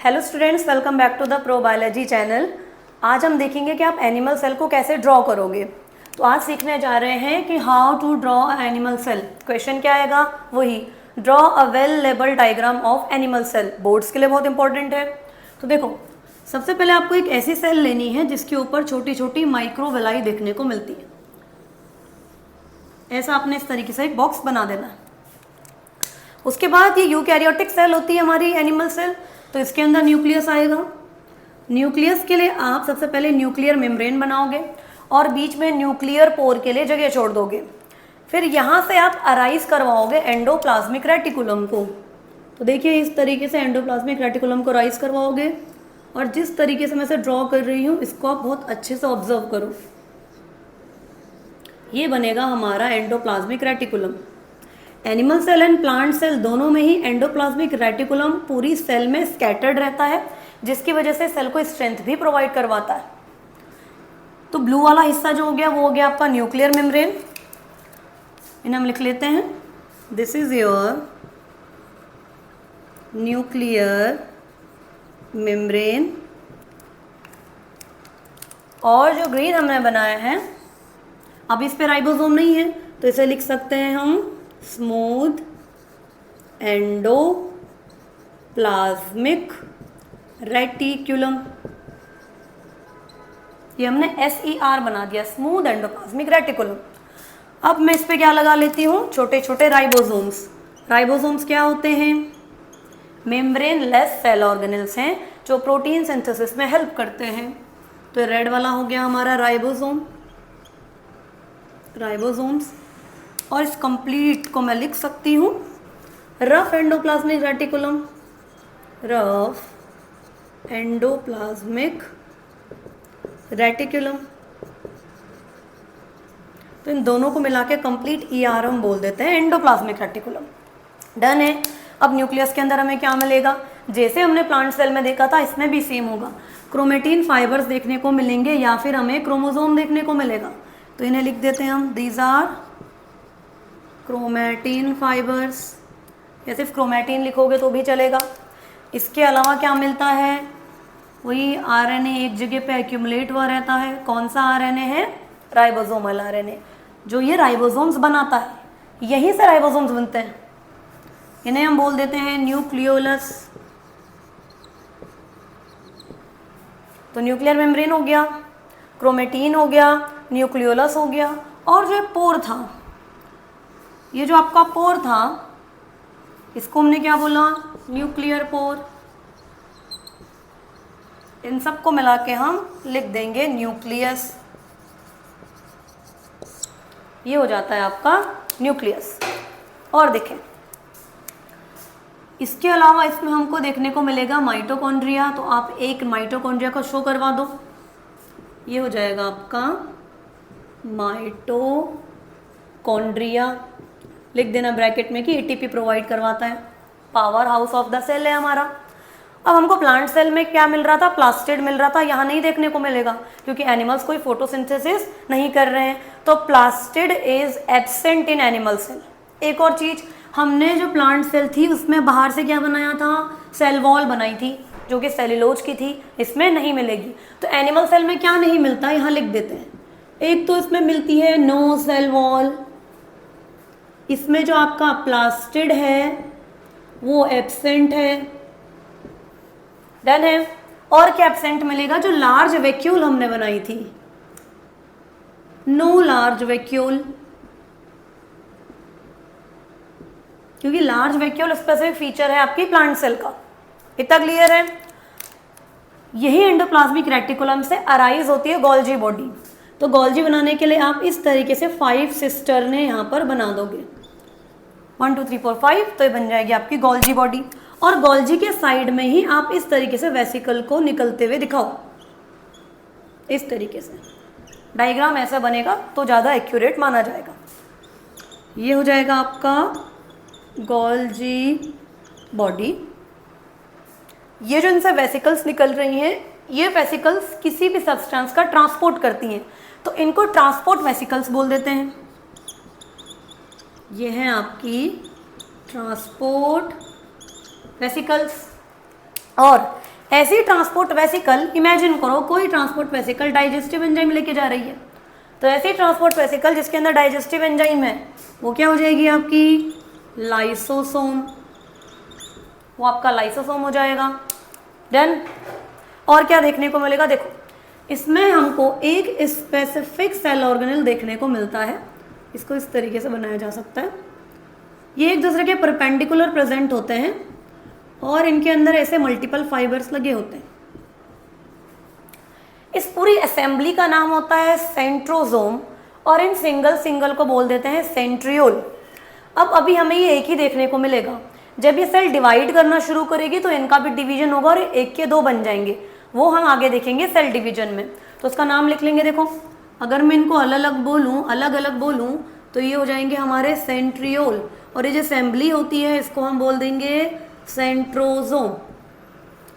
Hello students, welcome back to the probiology channel. आज हम देखेंगे कि आप एनिमल सेल को कैसे ड्रॉ करोगे। तो आज सीखने जा रहे हैं कि how to draw a animal cell. Question क्या आएगा, वही draw a well labelled diagram of animal cell. Boards के लिए बहुत इंपॉर्टेंट है। तो देखो, सबसे पहले आपको एक ऐसी सेल लेनी है जिसके ऊपर छोटी छोटी माइक्रोविलाई देखने को मिलती है। ऐसा आपने इस तरीके से एक बॉक्स बना देना है। उसके बाद ये यूकैरियोटिक सेल होती है हमारी एनिमल सेल, तो इसके अंदर न्यूक्लियस आएगा। न्यूक्लियस के लिए आप सबसे पहले न्यूक्लियर मेम्ब्रेन बनाओगे और बीच में न्यूक्लियर पोर के लिए जगह छोड़ दोगे। फिर यहाँ से आप अराइज करवाओगे एंडोप्लाज्मिक रेटिकुलम को। तो देखिए, इस तरीके से एंडोप्लाज्मिक रेटिकुलम को राइज करवाओगे और जिस तरीके से मैं इसे ड्रॉ कर रही हूँ इसको आप बहुत अच्छे से ऑब्जर्व करो। ये बनेगा हमारा endoplasmic reticulum. Animal cell and plant cell दोनों में ही एंडोप्लाज्मिक रेटिकुलम पूरी सेल में स्कैटर्ड रहता है, जिसकी वजह से सेल को स्ट्रेंथ भी प्रोवाइड करवाता है। तो ब्लू वाला हिस्सा जो हो गया वो हो गया आपका न्यूक्लियर मेम्ब्रेन। इन्हें हम लिख लेते हैं, this is your nuclear membrane. और जो ग्रीन हमने बनाया है, अब इस पे राइबोसोम नहीं है तो इसे लिख सकते हैं हम स्मूथ एंडोप्लाज्मिक रेटिकुलम। ये हमने SER बना दिया, स्मूथ एंडोप्लाज्मिक रेटिकुलम। अब मैं इस पे क्या लगा लेती हूँ, छोटे छोटे राइबोसोम्स। राइबोसोम्स क्या होते हैं? मेम्ब्रेन लेस सेल ऑर्गेनेल्स हैं जो प्रोटीन सिंथेसिस में हेल्प करते हैं। तो रेड वाला हो गया हमारा राइबोसोम, राइबोसोम्स। और इस कंप्लीट को मैं लिख सकती हूँ rough endoplasmic reticulum, rough endoplasmic reticulum. तो इन दोनों को मिला के कंप्लीट ER हम बोल देते हैं एंडोप्लाज्मिक रेटिकुलम। डन है। अब न्यूक्लियस के अंदर हमें क्या मिलेगा, जैसे हमने प्लांट सेल में देखा था इसमें भी सेम होगा। क्रोमेटिन फाइबर्स देखने को मिलेंगे या फिर हमें क्रोमोसोम देखने को मिलेगा। तो इन्हें लिख देते हैं हम, दीज आर क्रोमेटिन फाइबर्स। या सिर्फ क्रोमेटिन लिखोगे तो भी चलेगा। इसके अलावा क्या मिलता है, वही RNA एक जगह पे एक्यूमुलेट हुआ रहता है। कौन सा RNA है? राइबोसोमल RNA, जो ये राइबोसोम्स बनाता है। यहीं से राइबोसोम्स बनते हैं। इन्हें हम बोल देते हैं न्यूक्लियोलस। तो न्यूक्लियर मेम्ब्रेन हो गया, क्रोमेटिन हो गया, न्यूक्लियोलस हो गया। और जो पोर था, ये जो आपका पोर था इसको हमने क्या बोला, न्यूक्लियर पोर। इन सब को मिला के हम लिख देंगे न्यूक्लियस। ये हो जाता है आपका न्यूक्लियस। और देखें, इसके अलावा इसमें हमको देखने को मिलेगा माइटोकॉन्ड्रिया। तो आप एक माइटोकॉन्ड्रिया को शो करवा दो। ये हो जाएगा आपका माइटोकॉन्ड्रिया। लिख देना ब्रैकेट में कि ATP प्रोवाइड करवाता है। Power house of the cell है हमारा। अब हमको प्लांट सेल में क्या मिल रहा था, प्लास्टिड मिल रहा था। यहाँ नहीं देखने को मिलेगा क्योंकि एनिमल्स कोई फोटोसिंथेसिस नहीं कर रहे हैं, तो plastid is absent in animal cell. एक और चीज, हमने जो प्लांट सेल थी उसमें बाहर से क्या बनाया था, सेल वॉल बनाई थी जो कि सेल्यूलोज की थी, इसमें नहीं मिलेगी। तो एनिमल सेल में क्या नहीं मिलता, यहाँ लिख देते हैं। एक तो इसमें मिलती है नो सेल वॉल। इसमें जो आपका प्लास्टिड है वो एब्सेंट है। डन है। और क्या एब्सेंट मिलेगा, जो लार्ज वैक्यूल हमने बनाई थी, नो लार्ज वैक्यूल, क्योंकि लार्ज वैक्यूल स्पेसिफिक फीचर है आपकी प्लांट सेल का। इतना क्लियर है। यही एंडोप्लाज्मिक रेटिकुलम से अराइज होती है गोल्जी बॉडी। तो गोल्जी बनाने के लिए आप इस तरीके से 5 सिस्टर ने यहाँ पर बना दोगे, 1 2 3 4 5। तो ये बन जाएगी आपकी गोल्जी बॉडी। और गोल्जी के साइड में ही आप इस तरीके से वेसिकल को निकलते हुए दिखाओ। इस तरीके से डायग्राम ऐसा बनेगा तो ज़्यादा एक्यूरेट माना जाएगा। ये हो जाएगा आपका गोल्जी बॉडी। ये जो इनसे वेसिकल्स निकल रही हैं, ये वेसिकल्स किसी भी सब्सटेंस का ट्रांसपोर्ट करती हैं, तो इनको ट्रांसपोर्ट वेसिकल्स बोल देते हैं। ये है आपकी ट्रांसपोर्ट वेसिकल्स। और ऐसी ट्रांसपोर्ट वेसिकल, इमेजिन करो कोई ट्रांसपोर्ट वेसिकल डाइजेस्टिव एंजाइम लेके जा रही है, तो ऐसी ट्रांसपोर्ट वेसिकल जिसके अंदर डाइजेस्टिव एंजाइम है वो क्या हो जाएगी आपकी लाइसोसोम, वो आपका लाइसोसोम हो जाएगा। डन। और क्या देखने को मिलेगा, देखो इसमें हमको एक स्पेसिफिक सेल ऑर्गेनेल देखने को मिलता है, इसको इस तरीके से बनाया जा सकता है, ये एक दूसरे के परपेंडिकुलर प्रेजेंट होते हैं और इनके अंदर ऐसे मल्टीपल फाइबर्स लगे होते हैं। इस पूरी असेंबली का नाम होता है सेंट्रोजोम और इन सिंगल को बोल देते हैं सेंट्रियोल। अब अभी हमें ये एक ही देखने को मिलेगा, जब ये सेल डिवाइड करना शुरू करेगी तो इनका भी डिवीजन होगा और एक के दो बन जाएंगे, वो हम आगे देखेंगे सेल डिवीजन में। तो उसका नाम लिख लेंगे। देखो अगर मैं इनको अलग अलग बोलूं तो ये हो जाएंगे हमारे सेंट्रियोल, और ये जो असेंबली होती है इसको हम बोल देंगे सेंट्रोजोम।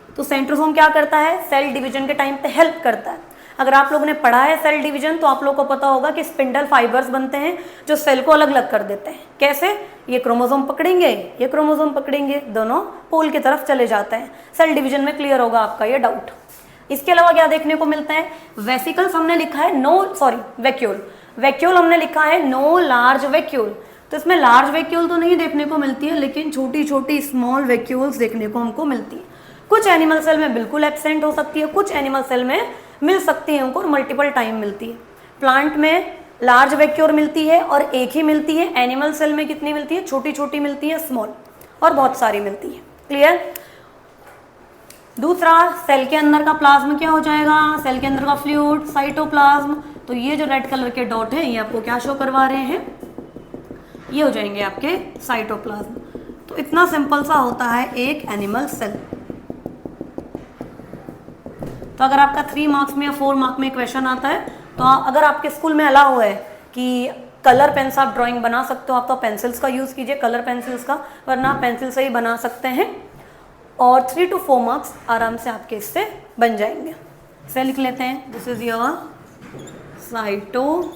तो सेंट्रोजोम क्या करता है, सेल डिवीजन के टाइम पे हेल्प करता है। अगर आप लोगों ने पढ़ा है सेल डिवीजन तो आप लोगों को पता होगा कि स्पिंडल फाइबर्स बनते हैं जो सेल को अलग अलग कर देते हैं। कैसे, ये क्रोमोसोम पकड़ेंगे, ये क्रोमोसोम पकड़ेंगे, दोनों पोल की तरफ चले जाते हैं। सेल डिवीजन में क्लियर होगा आपका ये डाउट। इसके अलावा क्या देखने को मिलता है, वेसिकल्स हमने लिखा है वैक्यूल, वैक्यूल हमने लिखा है नो लार्ज वैक्यूल, तो इसमें लार्ज वैक्यूल तो नहीं देखने को मिलती है, लेकिन छोटी छोटी स्मॉल वैक्यूल्स देखने को हमको मिलती है। कुछ एनिमल सेल में बिल्कुल एब्सेंट हो सकती है, कुछ एनिमल सेल में मिल सकती है हमको और मल्टीपल टाइम मिलती है। प्लांट में लार्ज वैक्यूल मिलती है और एक ही मिलती है, एनिमल सेल में कितनी मिलती है, छोटी छोटी मिलती है, स्मॉल, और बहुत सारी मिलती है। क्लियर। दूसरा, सेल के अंदर का प्लाज्म क्या हो जाएगा, सेल के अंदर का फ्लूइड साइटोप्लाज्म। तो ये जो रेड कलर के डॉट है ये आपको क्या शो करवा रहे हैं, ये हो जाएंगे आपके साइटोप्लाज्म। तो इतना सिंपल सा होता है एक एनिमल सेल। तो अगर आपका 3 मार्क्स में या 4 मार्क्स में क्वेश्चन आता है तो अगर आपके स्कूल में अलाउ है कि कलर पेन से आप ड्राइंग बना सकते हो, आप तो पेंसिल्स का यूज़ कीजिए, कलर पेंसिल्स का, वरना आप पेंसिल से ही बना सकते हैं और 3 to 4 मार्क्स आराम से आपके इससे बन जाएंगे। इसे लिख लेते हैं, दिस इज योर साइटोप्लाज्म।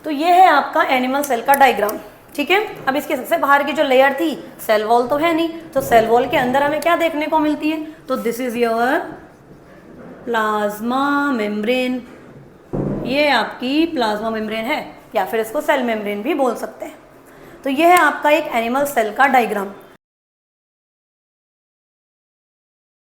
तो ये है आपका एनिमल सेल का डायग्राम। ठीक है। अब इसके सबसे बाहर की जो लेयर थी, सेल वॉल तो है नहीं, तो सेल वॉल के अंदर हमें क्या देखने को मिलती है, तो this is your plasma membrane. ये आपकी प्लाज्मा मेम्ब्रेन है, या फिर इसको सेल मेम्ब्रेन भी बोल सकते हैं। तो ये है आपका एक एनिमल सेल का डायग्राम।